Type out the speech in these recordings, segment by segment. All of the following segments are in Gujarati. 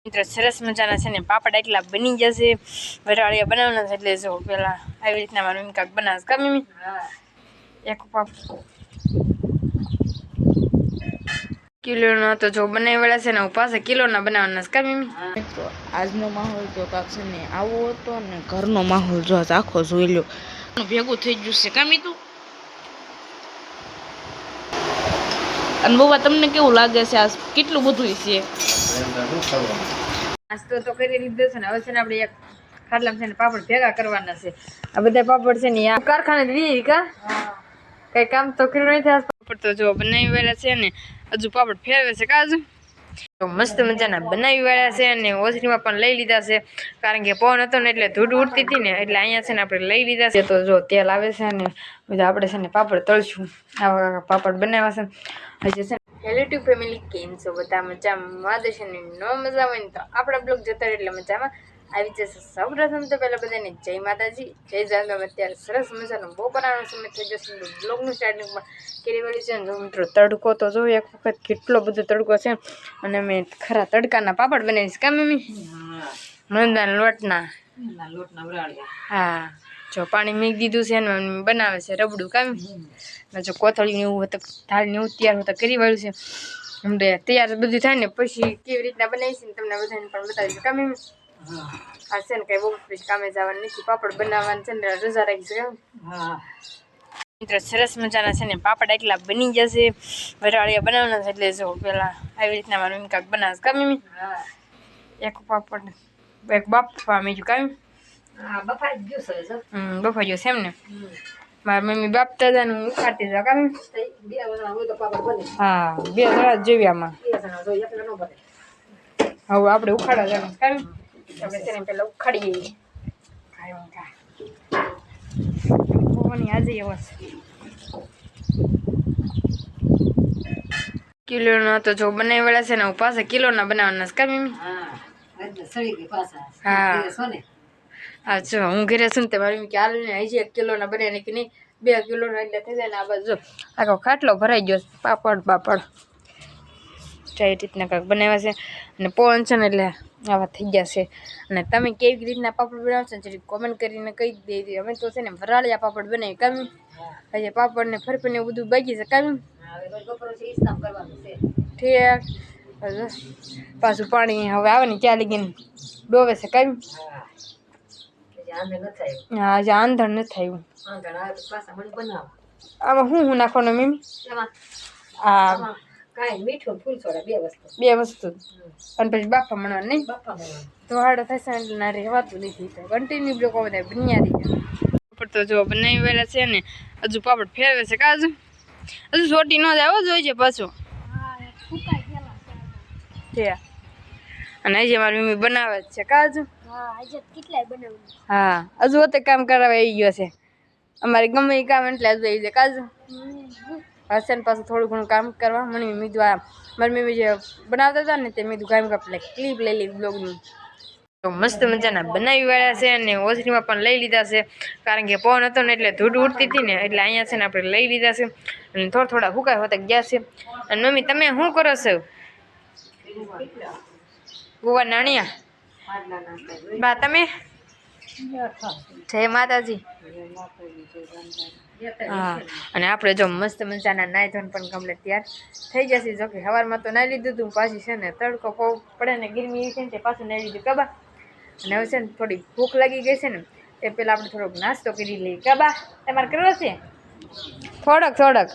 મિત્રો સરસ મજાના છે ને પાપડ એટલા બની જશે વરાળિયા બનાવવાના છે એટલે જો પેલા આવી રીતના મારી મમ્મી કાંક બનાવશે કા મમ્મી એક કિલોના તો જો બનાવી વાળા છે ને પાસે કિલોના બનાવવાના છે કા મમ્મી મિત્રો આજનો માહોલ તો કાંક છે ને આવો હતો ને ઘરનો માહોલ જો આખો જોઈ લો ભેગું થઈ ગયું છે કા મીતું અને બહુ તમને કેવું લાગે છે આ કેટલું બધું છે નાસ્તો તો કરી લીધો છે ને હવે છે ને આપણે એક ખાટલામાં છે ને પાપડ ભેગા કરવાના છે આ બધા પાપડ છે ને આ કારખાને વી કા કઈ કામ તો કર્યું નહીં થાય પાપડ તો જો બનાવી વાળા છે ને હજુ પાપડ ફેરવે છે કા હજુ તો મસ્ત મજાના બનાવી વાળા છે અને ઓસરીમાં પણ લઈ લીધા છે કારણ કે પવન હતો ને એટલે ધૂળ ઉડતી હતી ને એટલે અહીંયા છે ને આપણે લઈ લીધા છે તો જો તેલ આવે છે ને બધા આપણે છે ને પાપડ તળશું આવા પાપડ બનાવ્યા છે હજી છે હેલો યુટ્યુબ ફેમિલી કેમ છો બધા મજામાં છે ને ન મજા હોય ને તો આપણા બ્લોગ જોતા એટલે મજામાં આવી જશે સૌપ્રથમ તો પહેલાં બધાને જય માતાજી જય જાનમ અત્યારે સરસ મજાનો બપોરનો સમય થઈ જશે બ્લોગનું સ્ટાર્ટિંગમાં કેરી વાળી છે ને મિત્રો તડકો તો જો એક વખત કેટલો બધો તડકો છે અને મેં ખરા તડકાના પાપડ બનાવીશ કા મમ્મી મંદાના લોટના હા જો પાણી મીક દીધું છે ને બનાવે છે રબડું કામ જો કોથળી ને એવું થાળી ને એવું તૈયાર હોતા કરી વાળ્યું છે હમણાં તૈયાર બધું થાય ને પછી કેવી રીતના બનાવીશ ને તમને બધાને પણ બતાવીશ કામ હા છે ને કઈ બહુ પછી કામે જવાનું નથી પાપડ બનાવવાનું છે ને રજા રાખી છે મિત્રો સરસ મજાના છે ને પાપડ એટલા બની જશે વરાળિયા બનાવવાના છે એટલે જો પેલા આવી રીતના મારી મમ્મી કાંક બનાવશે કા મમ્મી એક પાપડ એક બાફવા મીઠું કામ બફાઈ ગયું છે એમ ને મારી મમ્મી બાપતા હતા ને હું ઉખાડતી હતા કામ હા 2 જણા જેવી આમાં હવે આપણે ઉખાડા જવાનું કામ આપણે તેને પેલા ઉખાડીએ આજે એવો કિલોના તો જો બનાવી વાળા છે ને પાસે કિલોના બનાવવાના છે કા મમ્મી હા અચ્છા હું ઘરે છું ને તે મારી કે હાલ ને હજી 1 કિલોના બને ને કે નહીં 2 કિલોના એટલે થઈ જાય ને આ બાજુ આખો ખાટલો ભરાઈ ગયો પાપડ એ રીતના કાંઈક બનાવ્યા છે અને પવન છે ને એટલે આવા થઈ ગયા છે અને તમે કેવી રીતના પાપડ બનાવશો ને કોમેન્ટ કરીને કહી દેજો અમે તો છે ને વરાળિયા પાપડ બનાવી કામ હજી પાપડ ને ફરફર ને બધું બાકી છે કામ ઠીક પાછું પાણી હવે આવે ને ક્યાં લગીને ડોવે છે કામ હા હજી આંધણ નથી આવ્યું આમાં શું નાખવાનું મમ્મી હા મીઠું ફૂલ સોડા 2 વસ્તુ અને પછી બાફા મળવાનું નહીં તો હાડો થશે એટલે ના રહેવાતું નથી તો કન્ટિન્યુ બ્લોક બધા બન્યા રહી પાપડ તો જો બનાવી વાળા છે ને હજુ પાપડ ફેરવે છે કા હજુ સોટી ન જાય જોઈ છે પાછું અને હજી મારી મમ્મી બનાવે જ છે કા હજુ હા હજુ હોતે કામ કરાવે આવી ગયો છે અમારે ગમે એ કામ એટલે હજુ આવી જાય કાજુ હશે ને પાછું થોડું ઘણું કામ કરવા મને મીધું આ મારી મમ્મી જે બનાવતા હતા ને તે મીધું કામ એટલે ક્લિપ લઈ લીધી બ્લોગની તો મસ્ત મજાના બનાવી વાળા છે અને ઓસરીમાં પણ લઈ લીધા છે કારણ કે પવન હતો ને એટલે ધૂળ ઉડતી હતી ને એટલે અહીંયા છે ને આપણે લઈ લીધા છે અને થોડા હુકાય હોતા ગયા છે અને મમ્મી તમે શું કરો છો ગોવા નાણિયા બા તમે જય માતાજી હા અને આપણે જો મસ્ત મજાના નાઈ ધોન પણ કમ્પ્લીટ તૈયાર થઈ જશે જો કે સવારમાં તો નાઈ લીધું હતું પાછી છે ને તડકો પડે ને ગરમી એવી છે ને તે પાછું નાઈ લીધું કબા અને હવે છે ને થોડી ભૂખ લાગી ગઈ છે ને તે પહેલાં આપણે થોડોક નાસ્તો કરી લઈએ કબા તમારે કરવો છે થોડોક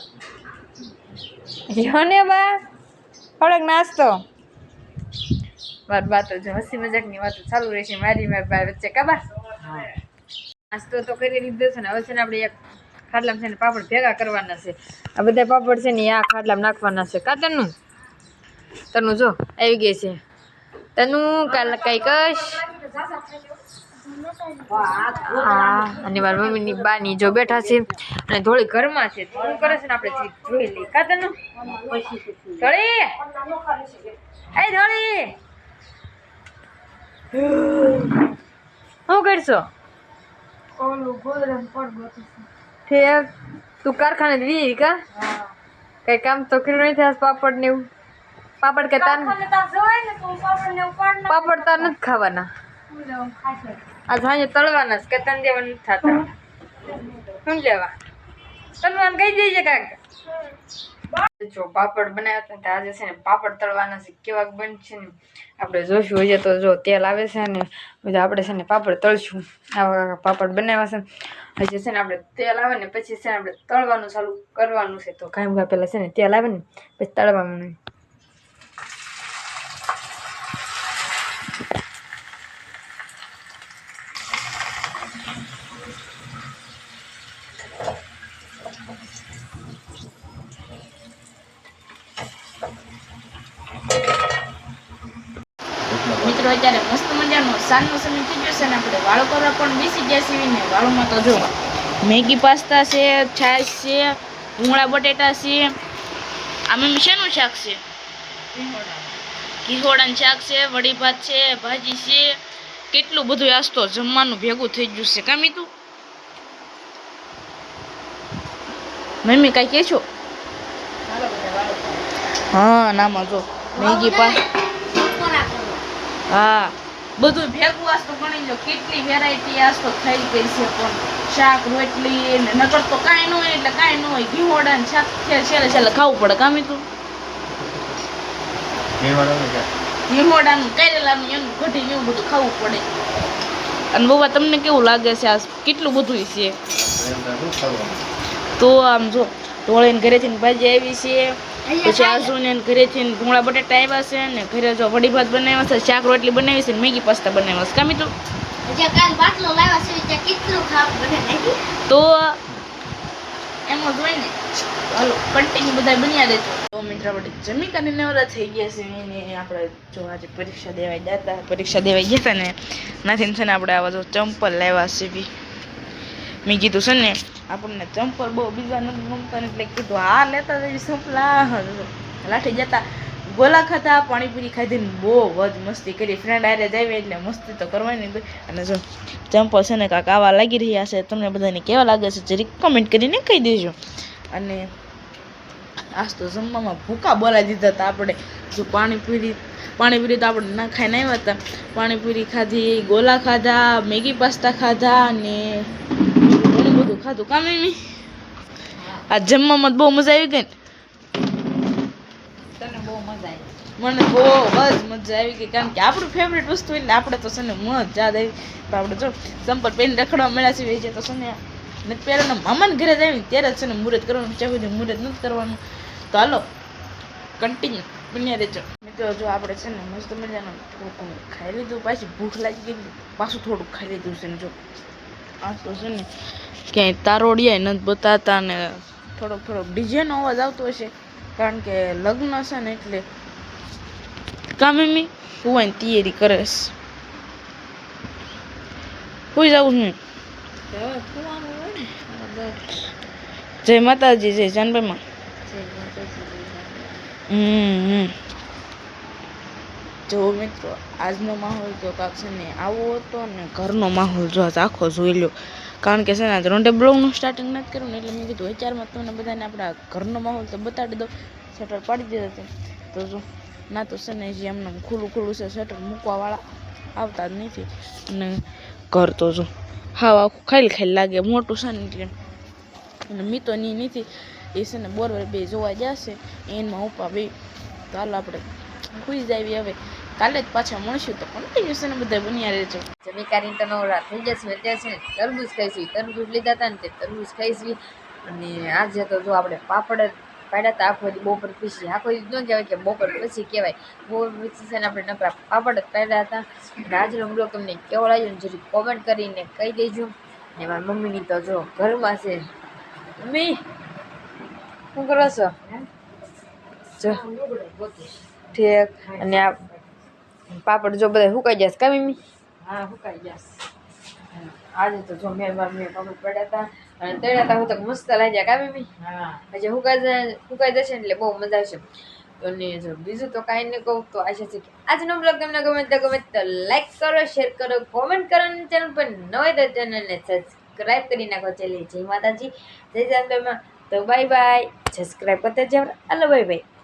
જો ને બા થોડોક નાસ્તો વાતો જો હસી મજાકની વાતો ચાલુ રહેશે મારી બા વચ્ચે કબા નાસ્તો તો કરી લીધો છે ને હવે છે ને આપણે એક ખાટલામાં છે ને પાપડ ભેગા કરવાના છે આ બધા પાપડ છે ને આ ખાટલામાં નાખવાના છે કા તનું જો આવી ગઈ છે તનું કાલ કઈ કશ હા અને મારી મમ્મીની બાની જો બેઠા છે અને થોડી ઘરમાં છે શું કરે છે ને આપણે જોઈ લઈએ કા તનું ધોળી ધોળી શું કરશો ઠીક તું કારખાને વી કા કઈ કામ તો કર્યું નહીં થાય પાપડ ને એવું પાપડ કે તાર પાપડ તાર નથી ખાવાના આ સાંજે તળવાના છે કે તને દેવા નથી થતા શું લેવા તળવાનું કહી દેજે કાંક જો પાપડ બનાવ્યા હતા આજે છે ને પાપડ તળવાના છે કેવા બનશે ને આપણે જોશું હજી તો જો તેલ આવે છે ને બધા આપણે છે ને પાપડ તળશું આવા પાપડ બનાવ્યા છે હજી છે ને આપણે તેલ આવે ને પછી છે ને આપણે તળવાનું ચાલુ કરવાનું છે તો કાંઈ પહેલાં છે ને તેલ આવે ને પછી તળવાનું નહીં મિત્રો અત્યારે મસ્ત મજાનો સાંજનો સમય થઈ ગયો છે ને આપણે વાળો કરવા પણ બેસી ગયા છીએ ને વાળોમાં તો જો મેગી પાસ્તા છે છાશ છે ભૂંગળા બટેટા છે આમાં શેનું શાક છે ઘીહોડાનું શાક છે વડી ભાત છે ભાજી છે કેટલું બધું આસ્તો જમવાનું ભેગું થઈ ગયું છે કામી તું મમ્મી કાંઈ કહે છો હા નામાં જો મેગી પાસ્તા હા બધું ભેગું આસ્તો ગણી લો કેટલી વેરાયટી આસ્તો થઈ ગઈ છે પણ શાક રોટલી ને નકર તો કાંઈ ન હોય એટલે કાંઈ ન હોય ઘીહોડા ને શાક છેલ્લે ખાવું પડે કામી તું ઘીહોડાનું કારેલાનું એનું કઢી એવું બધું ખાવું પડે અને બહુ તમને કેવું લાગે છે આ કેટલું બધું છે તો આમ જો ઢોળીને ઘરેથી ભાજી આવી છે પછી આજુને ઘરેથી ભૂંગળા બટેટા આવ્યા છે ને ઘરે જો વડી ભાત બનાવ્યા છે શાક રોટલી બનાવી છે ને મેગી પાસ્તા બનાવ્યા છે કામી તું તો એમાં જોઈ ને હાલો કન્ટિન્યુ બધા બન્યા દેજો તો મિત્ર આપણે જમી કરીને નવરા થઈ ગયા છે ને આપણે જો આજે પરીક્ષા દેવા ગયા હતા ને નાથી છે ને આપણે આવા જો ચંપલ લાવ્યા છે બી મેં કીધું છે ને આપણને ચંપલ બહુ બીજા નથી ગમતા એટલે કીધું હા લેતા જઈએ ચંપલા લાઠી જતા ગોલા ખાતા પાણીપુરી ખાધી ને બહુ જ મસ્તી કરી ફ્રેન્ડ આરે જાય એટલે મસ્તી તો કરવાની અને જો ચંપલ છે ને કાંક આવા લાગી રહ્યા છે તમને બધાને કેવા લાગે છે જરીક કમેન્ટ કરીને કહી દેજો અને આજ તો જમવામાં ભૂકા બોલાવી દીધા હતા આપણે જો પાણીપુરી તો આપણે ના ખાઈને આવ્યા હતા પાણીપુરી ખાધી ગોલા ખાધા મેગી પાસ્તા ખાધા અને ઘણું બધું ખાધું કામ એમ આ જમવામાં બહુ મજા આવી ગઈ મને બહુ જ મજા આવી ગઈ કારણ કે આપણું ફેવરેટ વસ્તુ એટલે આપણે તો છે ને મજા જ આવી તો આપણે જો સંપલ પહેરીને રખડવા મળ્યા છે તો છે ને નથી પહેલાં મામાને ઘરે જ આવી ત્યારે જ છે ને મુહૂર્ત કરવાનું ચાહું મુહૂર્ત નથી કરવાનું તો હાલો કન્ટિન્યુ બન્યા રહેજો મિત્રો જો આપણે છે ને મસ્ત મજાનું થોડુંક ખાઈ લીધું પાછી ભૂખ લાગી ગઈ પાછું થોડુંક ખાઈ લીધું છે ને જો આ તો છે ને ક્યાંય તારોડિયા નથી બતાતા ને થોડોક ડીજેનો અવાજ આવતો હશે કારણ કે લગ્ન છે ને એટલે કામી હુવાની તૈયારી કરે છે હુઈ જવું છું જય માતાજી જય જાનભાઈમાં જો મિત્રો આજનો માહોલ તો કાંક છે ને આવો હતો ને ઘરનો માહોલ જો આખો જોઈ લો કારણ કે છે ને રોંડે બ્લોગનું સ્ટાર્ટિંગ નથી કર્યું ને એટલે મેં કીધું વિચારમાં તમને બધાને આપણા ઘરનો માહોલ તો બતાડી દો શટર પાડી દીધા છે તો જો ના તો છે ને જે એમને ખુલ્લું છે શટર મૂકવાવાળા આવતા જ નથી અને ઘર તો જો હા આખું ખાલી લાગે મોટું છે ને એટલે અને મીતો નથી એ છે ને બોરવેલ બે જોવા જશે એનમાં ઉપા બે તો હાલો આપણે ખુઈ જાય હવે કાલે જ પાછા મળશું તો કન્ટિન્યુ છે ને બધા બન્યા રહેજો જમી કરીને તો નવરા થઈ જશે અત્યારે છે ને તરબૂચ ખાઈશું તરબૂચ લીધા હતા ને તે તરબૂચ ખાઈશું અને આજે તો જો આપણે પાપડ પાડ્યા હતા આખો દી બપોર પછી આખો દી ન કહેવાય કે બપોર પછી કહેવાય બપોર પછી છે ને આપણે નકરા પાપડ જ પાડ્યા હતા અને આજનો બ્લોગ તમને કેવો લાગ્યો ને જરી કોમેન્ટ કરીને કહી દેજો ને મારી મમ્મીની તો જો ઘરમાં છે મમ્મી શું કરો છો જો ઠીક અને આ પાપડ જો બધા સુકાઈ જશે કા મમ્મી હા હુકાઈ જશે આજે તો જો મેં પાપડ પડ્યા હતા અને તળ્યા હતા હું તો મસ્ત લાગ્યા કા મમ્મી હા હજી સુકાઈ જશે ને એટલે બહુ મજા આવશે અને જો બીજું તો કાંઈ નહીં કહું તો આશા છે કે આજનો બ્લોગ તમને ગમે તો લાઈક કરો શેર કરો કોમેન્ટ કરો અને ચેનલ પર ન હોય તો ચેનલને સબસ્ક્રાઈબ કરી નાખો ચેલી જય માતાજી જય જાનભાઈમાં તો બાય બાય સબસ્ક્રાઈબ કરતા જાવ હાલો બાય બાય